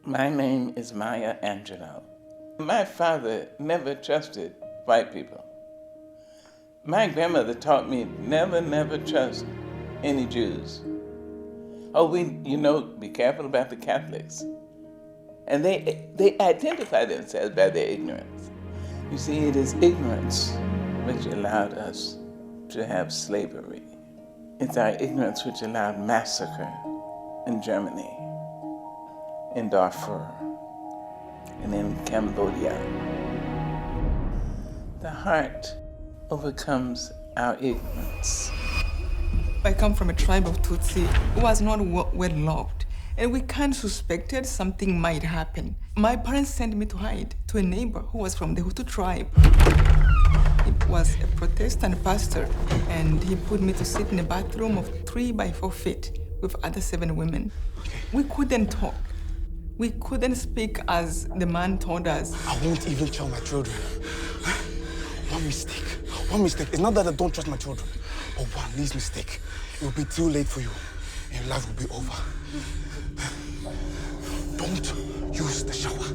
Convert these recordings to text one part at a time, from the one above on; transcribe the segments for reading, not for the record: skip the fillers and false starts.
My name is Maya Angelou. My father never trusted white people. My grandmother taught me never trust any Jews. Oh, be careful about the Catholics. And they identify themselves by their ignorance. You see, it is ignorance which allowed us to have slavery. It's our ignorance which allowed massacre in Germany, in Darfur, and in Cambodia. The heart overcomes our ignorance. I come from a tribe of Tutsi who was not well loved, and we kind of suspected something might happen. My parents sent me to hide to a neighbor who was from the Hutu tribe. He was a Protestant pastor, and he put me to sit in a bathroom of 3 by 4 feet with other 7 women. We couldn't talk. We couldn't speak as the man told us. I won't even tell my children. One mistake. It's not that I don't trust my children, but one least mistake, it will be too late for you, and your life will be over. Don't use the shower.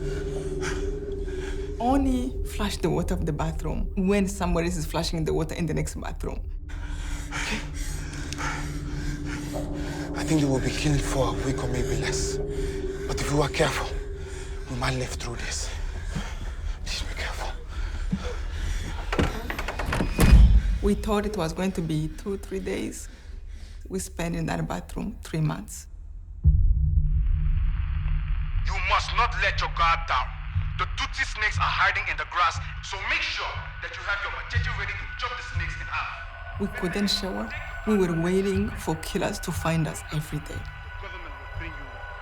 Only flush the water of the bathroom when somebody else is flushing the water in the next bathroom. Okay. I think they will be killing for a week or maybe less. But if we are careful, we might live through this. Please be careful. We thought it was going to be 2-3 days. We spent in that bathroom 3 months. You must not let your guard down. The Tutsi snakes are hiding in the grass, so make sure that you have your machete ready to chop the snakes in half. We couldn't shower. We were waiting for killers to find us every day. Government will bring you.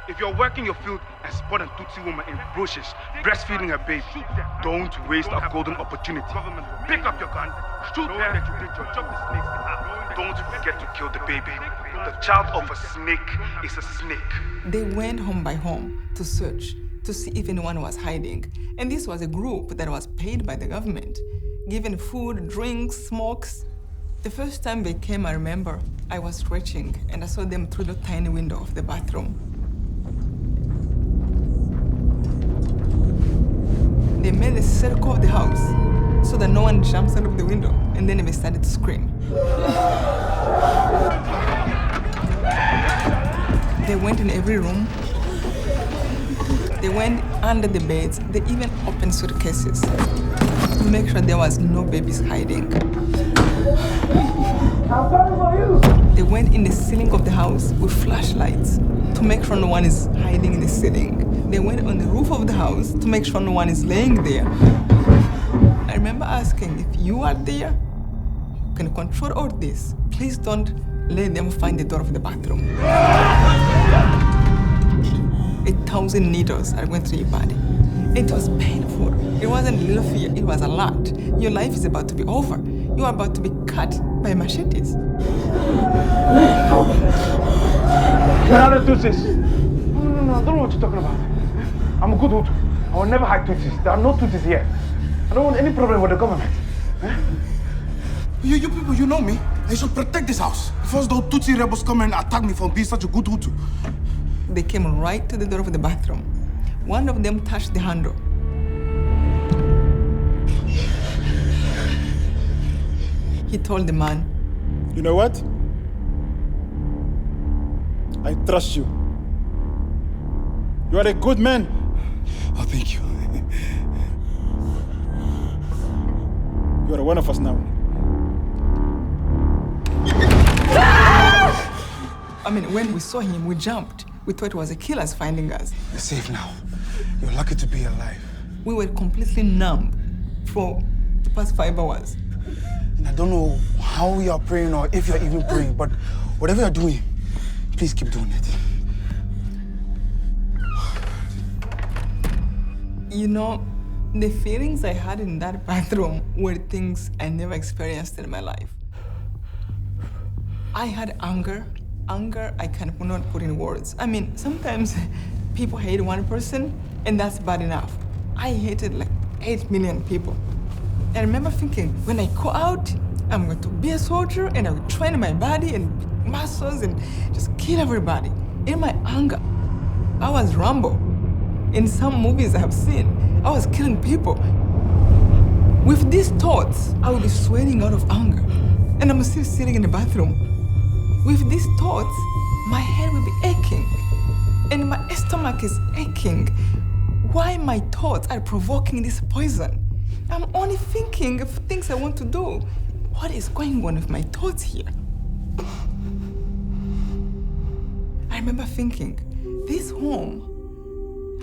If you're working your field and spot a Tutsi woman in bushes breastfeeding her baby, don't waste a golden opportunity. Pick up your gun, shoot her that you did your job, the snakes in half. Don't forget to kill the baby. The child of a snake is a snake. They went home by home to search to see if anyone was hiding. And this was a group that was paid by the government, given food, drinks, smokes. The first time they came, I remember, I was stretching and I saw them through the tiny window of the bathroom. They made a circle of the house so that no one jumps out of the window, and then they started to scream. They went in every room. They went under the beds. They even opened suitcases to make sure there was no babies hiding. They went in the ceiling of the house with flashlights to make sure no one is hiding in the ceiling. They went on the roof of the house to make sure no one is laying there. I remember asking, if you are there, who can control all this, please don't let them find the door of the bathroom. 1,000 needles are going through your body. It was painful. It wasn't a little fear, it was a lot. Your life is about to be over. You are about to be cut by machetes. Get out of Tutsis. No, I don't know what you're talking about. I'm a good Hutu. I will never hide Tutsis. There are no Tutsis here. I don't want any problem with the government. You people, you know me. I should protect this house. First, those Tutsi rebels come and attack me for being such a good Hutu. They came right to the door of the bathroom. One of them touched the handle. He told the man, You know what? I trust you. You are a good man. Oh, thank you. You are one of us now. I mean, when we saw him, we jumped. We thought it was the killers finding us. You're safe now. You're lucky to be alive. We were completely numb for the past 5 hours. And I don't know how you are praying or if you're even praying, but whatever you're doing, please keep doing it. You know, the feelings I had in that bathroom were things I never experienced in my life. I had anger. Anger I cannot put in words. I mean, sometimes people hate one person, and that's bad enough. I hated like 8 million people. I remember thinking, when I go out, I'm going to be a soldier, and I will train my body and muscles and just kill everybody. In my anger, I was Rambo. In some movies I have seen, I was killing people. With these thoughts, I would be sweating out of anger. And I'm still sitting in the bathroom. With these thoughts, my head will be aching. And my stomach is aching. Why my thoughts are provoking this poison? I'm only thinking of things I want to do. What is going on with my thoughts here? I remember thinking, this home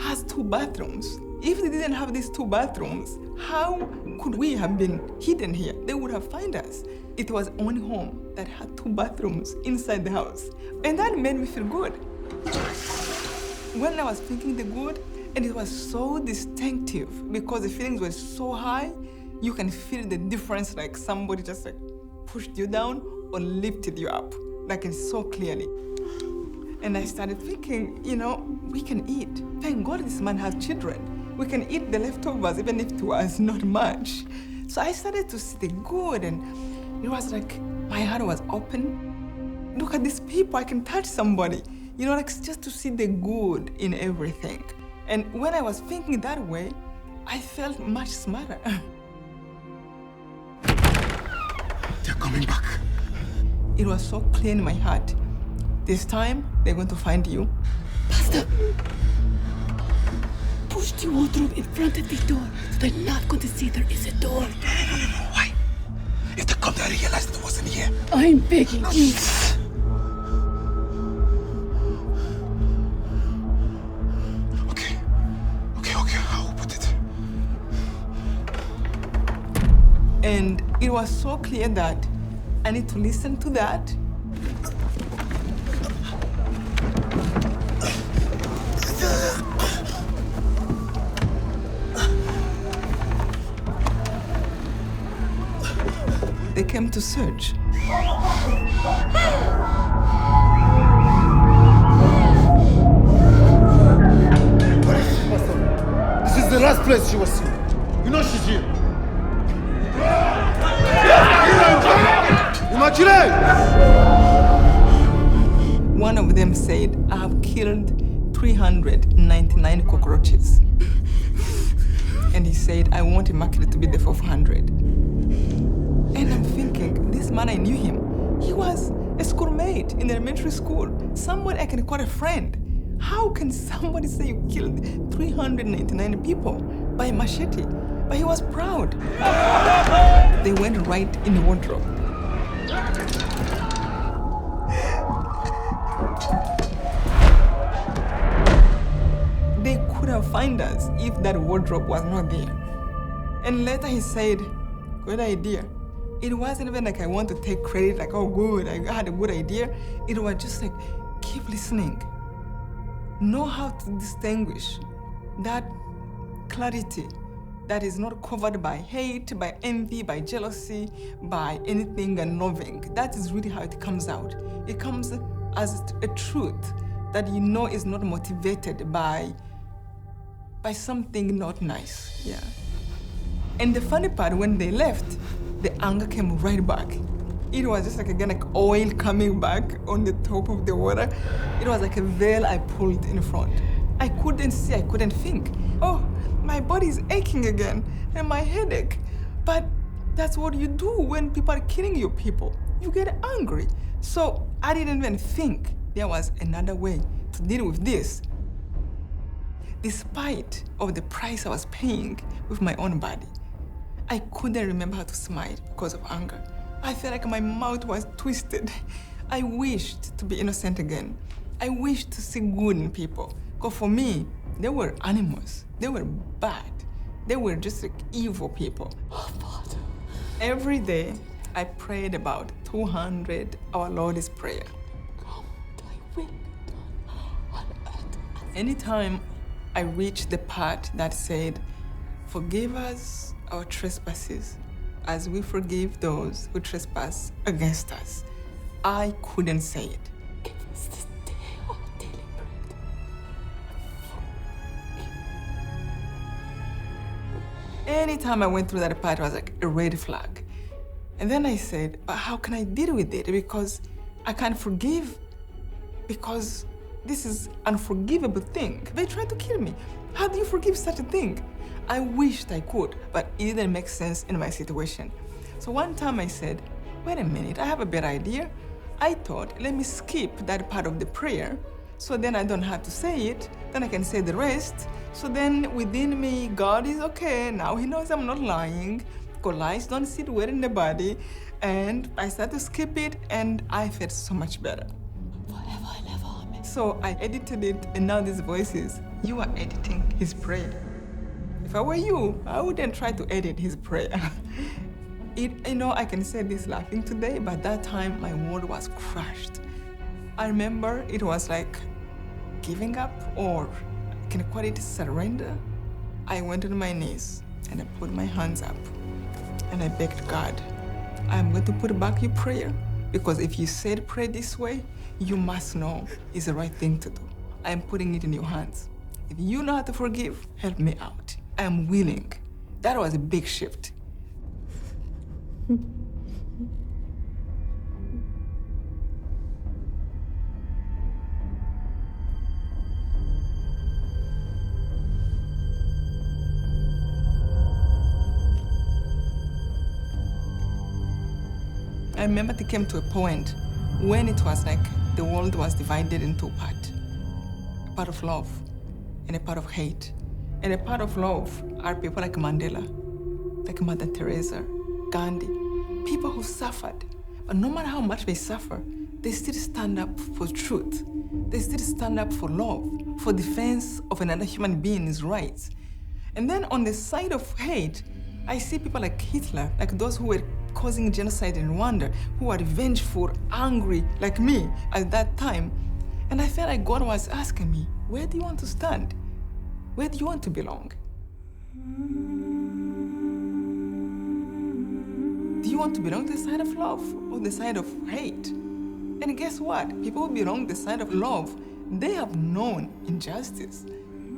has 2 bathrooms. If they didn't have these 2 bathrooms, how could we have been hidden here? They would have found us. It was only home that had 2 bathrooms inside the house. And that made me feel good. When I was thinking the good, and it was so distinctive because the feelings were so high, you can feel the difference, like somebody just like pushed you down or lifted you up, like it's so clearly. And I started thinking, you know, we can eat. Thank God this man has children. We can eat the leftovers, even if it was not much. So I started to see the good, and it was like my heart was open. Look at these people, I can touch somebody. You know, like just to see the good in everything. And when I was thinking that way, I felt much smarter. They're coming back. It was so clear in my heart. This time, they're going to find you. Pastor, push the wardrobe in front of the door so they're not going to see there is a door. No. Why? If they come there, I realize it wasn't here. I'm begging you. Okay, I'll put it. And it was so clear that I need to listen to that. They came to search. This is the last place she was seen. You know she's here. Imagine! One of them said, I have killed 399 cockroaches. And he said, I want Immaculate to be the 400. And I'm thinking, this man, I knew him. He was a schoolmate in elementary school. Someone I can call a friend. How can somebody say you killed 399 people by a machete? But he was proud. They went right in the wardrobe. They could have found us if that wardrobe was not there. And later he said, good idea. It wasn't even like I want to take credit, like, oh good, I had a good idea. It was just like, keep listening. Know how to distinguish that clarity that is not covered by hate, by envy, by jealousy, by anything unloving. That is really how it comes out. It comes as a truth that you know is not motivated by something not nice, yeah. And the funny part, when they left, the anger came right back. It was just like, again, like oil coming back on the top of the water. It was like a veil I pulled in front. I couldn't see, I couldn't think. Oh, my body's aching again, and my headache. But that's what you do when people are killing your people. You get angry. So I didn't even think there was another way to deal with this. Despite of the price I was paying with my own body, I couldn't remember how to smile because of anger. I felt like my mouth was twisted. I wished to be innocent again. I wished to see good in people. Because for me, they were animals. They were bad. They were just like evil people. Oh, Father. Every day, I prayed about 200 Our Lord's Prayer. Come, thy will be done on earth. Anytime I reached the part that said, forgive us our trespasses as we forgive those who trespass against us, I couldn't say it. Give us this day our daily bread. Anytime I went through that part, it was like a red flag. And then I said, but how can I deal with it? Because I can't forgive, because this is unforgivable thing. They tried to kill me. How do you forgive such a thing? I wished I could, but it didn't make sense in my situation. So one time I said, wait a minute, I have a better idea. I thought, let me skip that part of the prayer, so then I don't have to say it, then I can say the rest. So then within me, God is okay, now he knows I'm not lying, because lies don't sit well in the body. And I started to skip it, and I felt so much better. Forever and ever, amen. So I edited it, and now these voices, you are editing his prayer. If I were you, I wouldn't try to edit his prayer. I can say this laughing today, but that time my world was crushed. I remember it was like giving up, or can I call it surrender? I went on my knees and I put my hands up and I begged God, I'm going to put back your prayer, because if you said pray this way, you must know it's the right thing to do. I'm putting it in your hands. If you know how to forgive, help me out. I'm willing. That was a big shift. I remember it came to a point when it was like the world was divided into a part of love and a part of hate. And a part of love are people like Mandela, like Mother Teresa, Gandhi, people who suffered. But no matter how much they suffer, they still stand up for truth. They still stand up for love, for defense of another human being's rights. And then on the side of hate, I see people like Hitler, like those who were causing genocide in Rwanda, who are vengeful, angry, like me at that time. And I felt like God was asking me, where do you want to stand? Where do you want to belong? Do you want to belong to the side of love or the side of hate? And guess what? People who belong to the side of love, they have known injustice.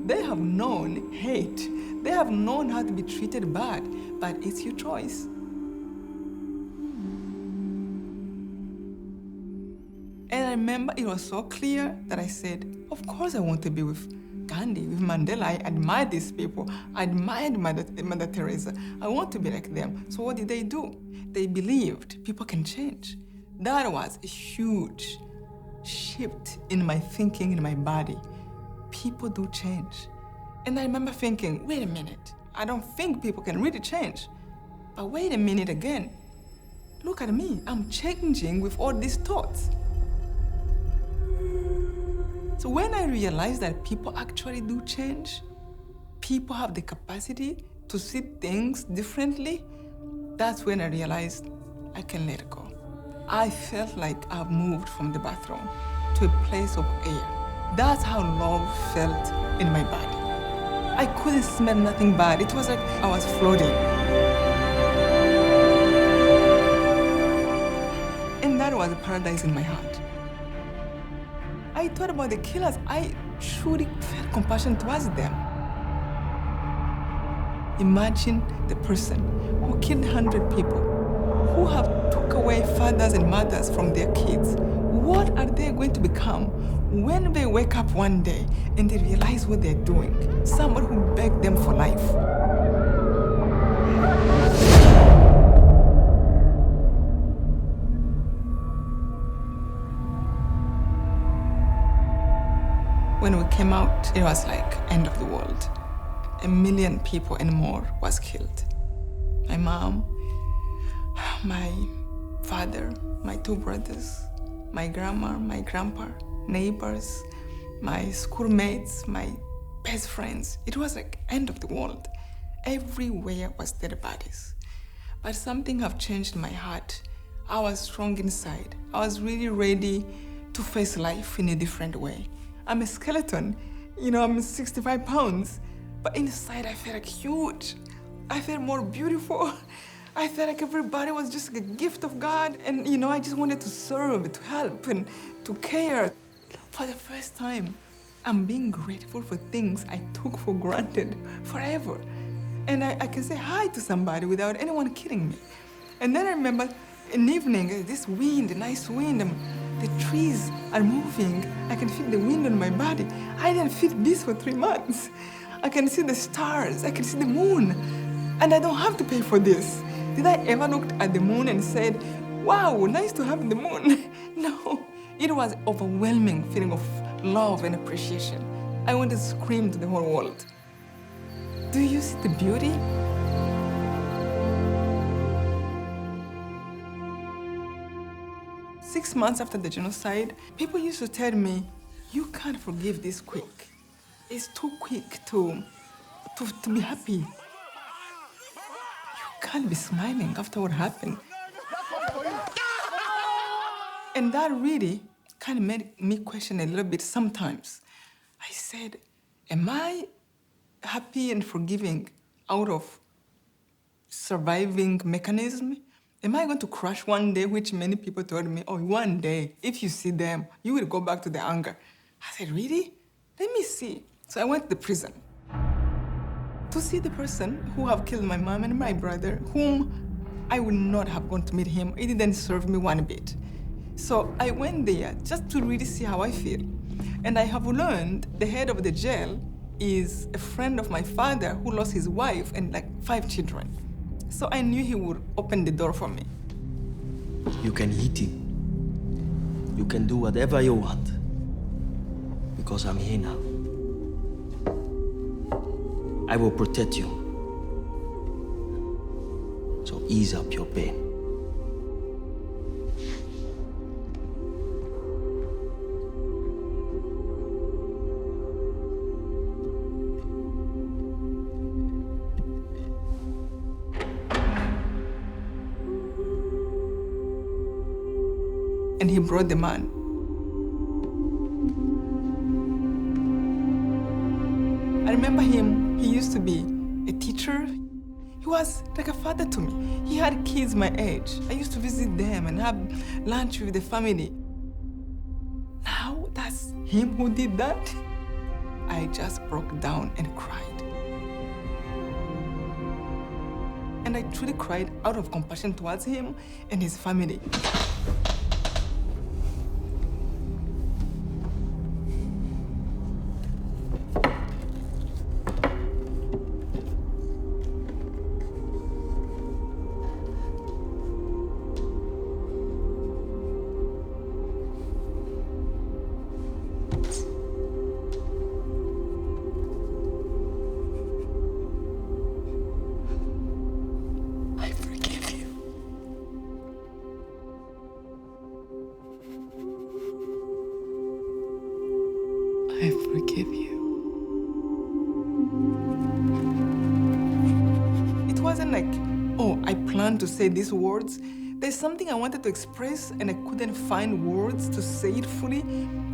They have known hate. They have known how to be treated bad, but it's your choice. And I remember it was so clear that I said, of course I want to be with Gandhi, with Mandela. I admire these people. I admired Mother Teresa. I want to be like them. So what did they do? They believed people can change. That was a huge shift in my thinking, in my body. People do change. And I remember thinking, wait a minute, I don't think people can really change. But wait a minute again. Look at me, I'm changing with all these thoughts. So when I realized that people actually do change, people have the capacity to see things differently, that's when I realized I can let go. I felt like I've moved from the bathroom to a place of air. That's how love felt in my body. I couldn't smell nothing bad. It was like I was floating. And that was a paradise in my heart. I thought about the killers. I truly felt compassion towards them. Imagine the person who killed 100 people, who have took away fathers and mothers from their kids. What are they going to become when they wake up one day and they realize what they're doing? Someone who begged them for life. When we came out, it was like end of the world. 1 million people and more was killed. My mom, my father, my 2 brothers, my grandma, my grandpa, neighbors, my schoolmates, my best friends. It was like end of the world. Everywhere was dead bodies. But something have changed my heart. I was strong inside. I was really ready to face life in a different way. I'm a skeleton, I'm 65 pounds, but inside I felt like huge. I felt more beautiful. I felt like everybody was just like a gift of God. And I just wanted to serve, to help, and to care. For the first time, I'm being grateful for things I took for granted forever. And I can say hi to somebody without anyone kidding me. And then I remember an evening, this wind, a nice wind, the trees are moving. I can feel the wind on my body. I didn't feel this for 3 months. I can see the stars, I can see the moon, and I don't have to pay for this. Did I ever look at the moon and said, wow, nice to have the moon? No, it was an overwhelming feeling of love and appreciation. I wanted to scream to the whole world. Do you see the beauty? Six months after the genocide, people used to tell me, you can't forgive this quick. It's too quick to be happy. You can't be smiling after what happened. And that really kind of made me question a little bit sometimes. I said, am I happy and forgiving out of surviving mechanism? Am I going to crash one day, which many people told me, oh, one day, if you see them, you will go back to the anger. I said, really? Let me see. So I went to the prison to see the person who have killed my mom and my brother, whom I would not have gone to meet him. It didn't serve me one bit. So I went there just to really see how I feel. And I have learned the head of the jail is a friend of my father who lost his wife and like 5 children. So I knew he would open the door for me. You can hit him. You can do whatever you want. Because I'm here now. I will protect you. So ease up your pain. And he brought the man. I remember him, he used to be a teacher. He was like a father to me. He had kids my age. I used to visit them and have lunch with the family. Now that's him who did that. I just broke down and cried. And I truly cried out of compassion towards him and his family. I forgive you. It wasn't like, oh, I planned to say these words. There's something I wanted to express and I couldn't find words to say it fully.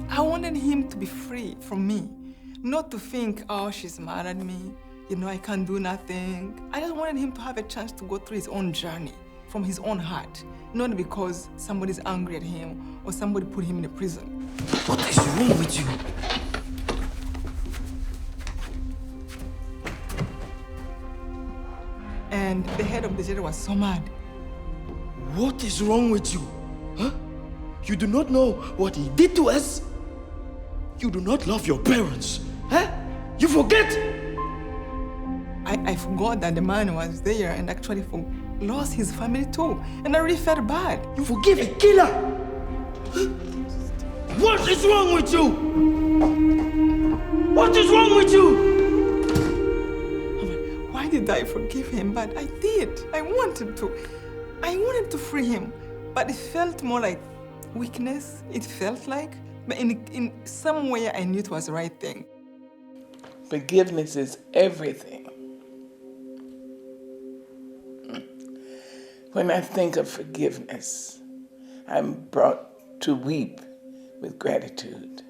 I wanted him to be free from me, not to think, oh, she's mad at me, you know, I can't do nothing. I just wanted him to have a chance to go through his own journey from his own heart, not because somebody's angry at him or somebody put him in a prison. What is wrong with you? And the head of the jail was so mad. What is wrong with you? Huh? You do not know what he did to us? You do not love your parents, huh? You forget? I forgot that the man was there and actually lost his family too. And I really felt bad. You forgive a killer? Huh? What is wrong with you? What is wrong with you? Why did I forgive him? But I did. I wanted to. I wanted to free him. But it felt more like weakness. It felt like. But in some way, I knew it was the right thing. Forgiveness is everything. When I think of forgiveness, I'm brought to weep with gratitude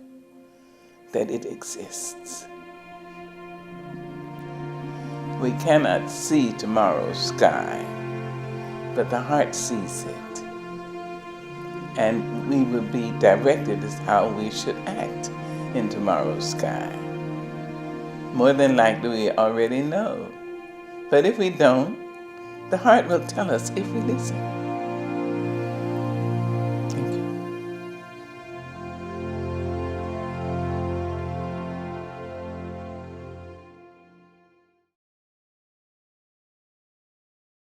that it exists. We cannot see tomorrow's sky, but the heart sees it. And we will be directed as how we should act in tomorrow's sky. More than likely, we already know. But if we don't, the heart will tell us if we listen.